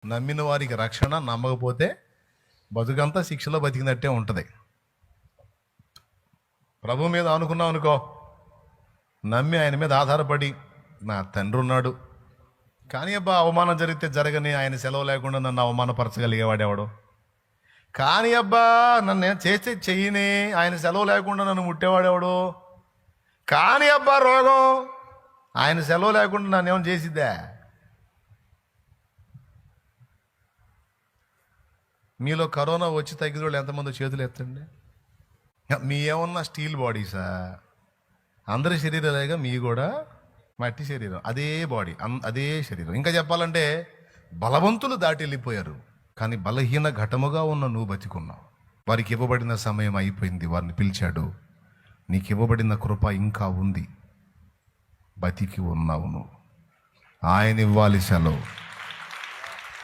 నమ్మిన వారికి రక్షణ, నమ్మకపోతే బతుకంతా శిక్షలో బతికినట్టే ఉంటుంది. ప్రభు మీద అనుకున్నాం అనుకో, నమ్మి ఆయన మీద ఆధారపడి నా తండ్రి ఉన్నాడు, కానీ అబ్బా అవమానం జరిగితే జరగని, ఆయన సెలవు లేకుండా నన్ను అవమానపరచగలిగేవాడేవాడు. కానీ అబ్బా నన్ను చేస్తే చెయ్యని, ఆయన సెలవు లేకుండా నన్ను ముట్టేవాడేవాడు. కానీ అబ్బా రోగం, ఆయన సెలవు లేకుండా నన్ను ఏమైనా చేసిద్దా? మీలో కరోనా వచ్చి తగ్గిన వాళ్ళు ఎంతమంది చేతులు ఎత్తండి. మీ ఏమన్నా స్టీల్ బాడీసా? అందరి శరీరాలేగా మీ కూడా మట్టి శరీరం, అదే బాడీ, అదే శరీరం. ఇంకా చెప్పాలంటే బలవంతులు దాటి వెళ్ళిపోయారు, కానీ బలహీన ఘటముగా ఉన్న నువ్వు బతికున్నావు. వారికి ఇవ్వబడిన సమయం అయిపోయింది, వారిని పిలిచాడు. నీకు ఇవ్వబడిన కృప ఇంకా ఉంది, బతికి ఉన్నావు నువ్వు. ఆయన ఇవ్వాలి సెలవు.